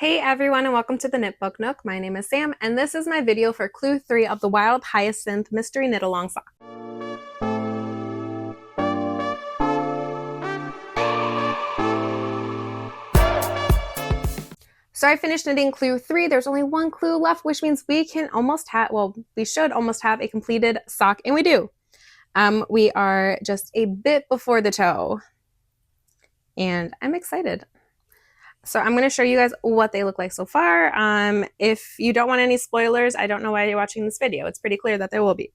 Hey everyone, and welcome to the Knitbook Nook. My name is Sam, and this is my video for Clue 3 of the Wild Hyacinth Mystery Knit Along Sock. So I finished knitting Clue 3. There's only one clue left, which means we can almost have, we should almost have a completed sock, and we do. We are just a bit before the toe, and I'm excited. So I'm going to show you guys what they look like so far. If you don't want any spoilers, I don't know why you're watching this video. It's pretty clear that there will be.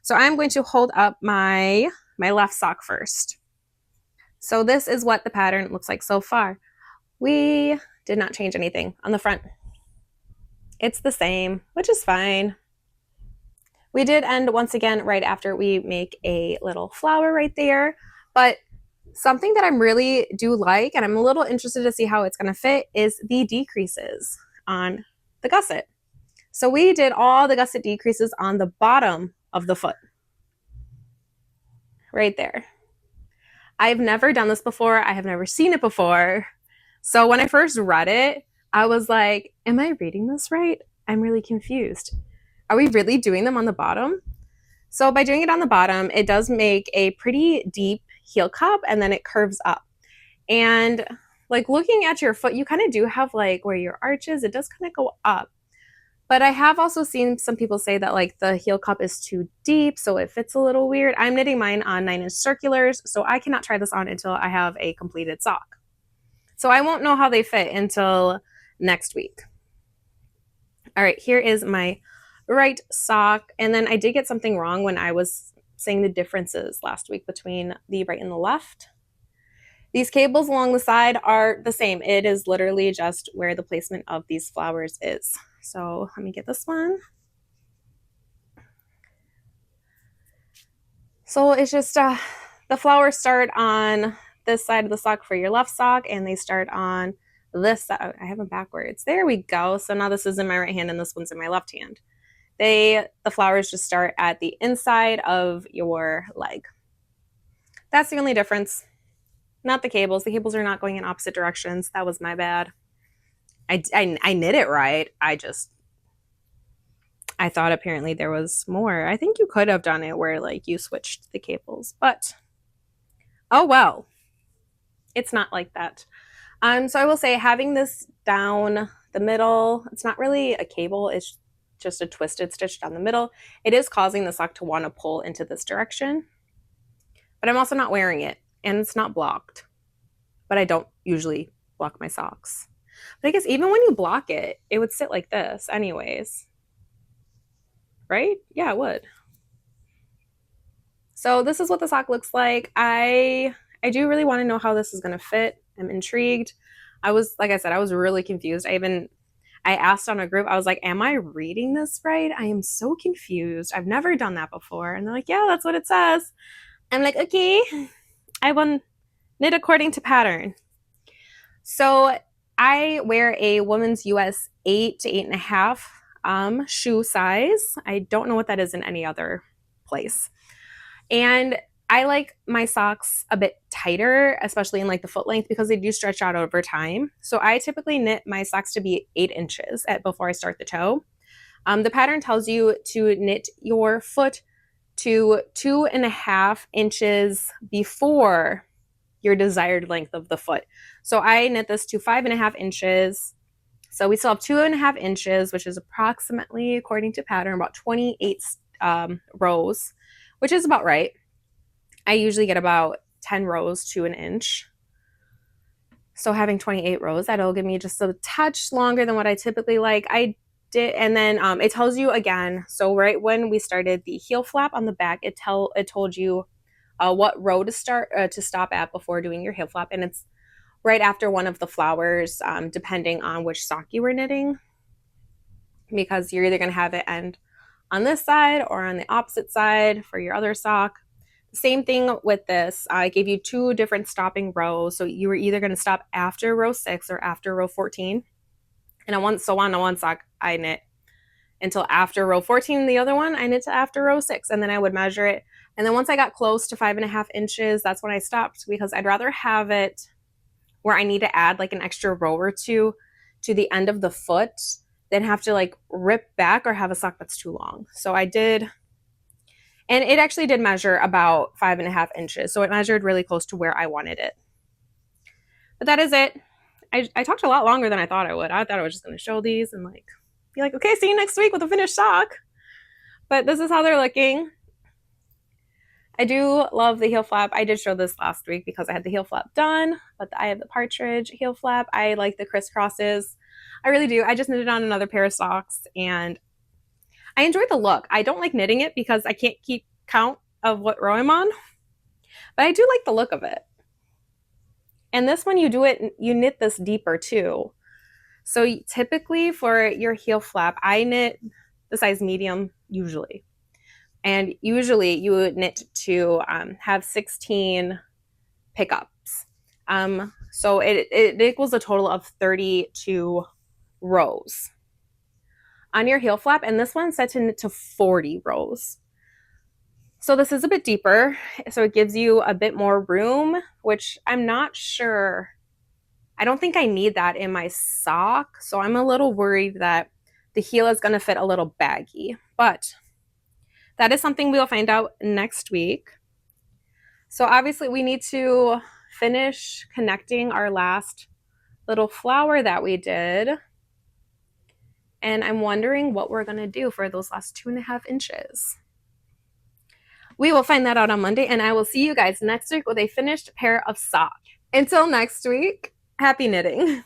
So I'm going to hold up my left sock first. So this is what the pattern looks like so far. We did not change anything on the front. It's the same, which is fine. We did end once again right after we make a little flower right there, but something that I really do like, and I'm a little interested to see how it's going to fit, is the decreases on the gusset. So we did all the gusset decreases on the bottom of the foot. Right there. I've never done this before. I have never seen it before. So when I first read it, I was like, am I reading this right? I'm really confused. Are we really doing them on the bottom? So by doing it on the bottom, it does make a pretty deep heel cup, and then it curves up. And like looking at your foot, you kind of do have like where your arch is, it does kind of go up. But I have also seen some people say that like the heel cup is too deep, so it fits a little weird. I'm knitting mine on 9-inch circulars, so I cannot try this on until I have a completed sock. So I won't know how they fit until next week. All right, here is my right sock. And then I did get something wrong when I was saying the differences last week between the right and the left. These cables along the side are the same. It is literally just where the placement of these flowers is. So let me get this one. So it's just the flowers start on this side of the sock for your left sock, and they start on this side. I have them backwards. There we go. So now this is in my right hand and this one's in my left hand. The flowers just start at the inside of your leg. That's the only difference. Not the cables. The cables are not going in opposite directions. That was my bad. I knit it right. I thought apparently there was more. I think you could have done it where like you switched the cables, but oh well. It's not like that. So I will say having this down the middle, it's not really a cable, it's just a twisted stitch down the middle. It is causing the sock to want to pull into this direction, but I'm also not wearing it, and it's not blocked. But I don't usually block my socks. But I guess even when you block it, it would sit like this anyways. Right? Yeah, it would. So this is what the sock looks like. I do really want to know how this is going to fit. I'm intrigued. Like I said, I was really confused. I asked on a group, I was like, am I reading this right? I am so confused. I've never done that before. And they're like, yeah, that's what it says. I'm like, okay, I will knit according to pattern. So I wear a woman's US 8 to 8.5 shoe size. I don't know what that is in any other place. And I like my socks a bit tighter, especially in like the foot length, because they do stretch out over time. So I typically knit my socks to be 8 inches before I start the toe. The pattern tells you to knit your foot to 2.5 inches before your desired length of the foot. So I knit this to 5.5 inches. So we still have 2.5 inches, which is approximately, according to pattern, about 28 rows, which is about right. I usually get about 10 rows to an inch. So having 28 rows, that'll give me just a touch longer than what I typically like. I did, and then it tells you again. So right when we started the heel flap on the back, it told you what row to stop at before doing your heel flap, and it's right after one of the flowers, depending on which sock you were knitting, because you're either going to have it end on this side or on the opposite side for your other sock. Same thing with this. I gave you 2 different stopping rows. So you were either going to stop after row 6 or after row 14. And on one sock, I knit until after row 14. The other one, I knit to after row 6. And then I would measure it. And then once I got close to 5.5 inches, that's when I stopped, because I'd rather have it where I need to add like an extra row or two to the end of the foot than have to like rip back or have a sock that's too long. So I did, and it actually did measure about 5.5 inches. So it measured really close to where I wanted it. But that is it. I talked a lot longer than I thought I would. I thought I was just going to show these and like be like, okay, see you next week with a finished sock. But this is how they're looking. I do love the heel flap. I did show this last week because I had the heel flap done, but I have the partridge heel flap. I like the crisscrosses. I really do. I just knitted on another pair of socks and I enjoy the look. I don't like knitting it because I can't keep count of what row I'm on, but I do like the look of it. And this one, you knit this deeper too. So typically for your heel flap, I knit the size medium usually. And usually you would knit to have 16 pickups. So it equals a total of 32 rows on your heel flap. And this one's set to knit to 40 rows. So this is a bit deeper. So it gives you a bit more room, which I'm not sure. I don't think I need that in my sock. So I'm a little worried that the heel is going to fit a little baggy. But that is something we'll find out next week. So obviously we need to finish connecting our last little flower that we did. And I'm wondering what we're going to do for those last 2.5 inches. We will find that out on Monday, and I will see you guys next week with a finished pair of socks. Until next week, happy knitting.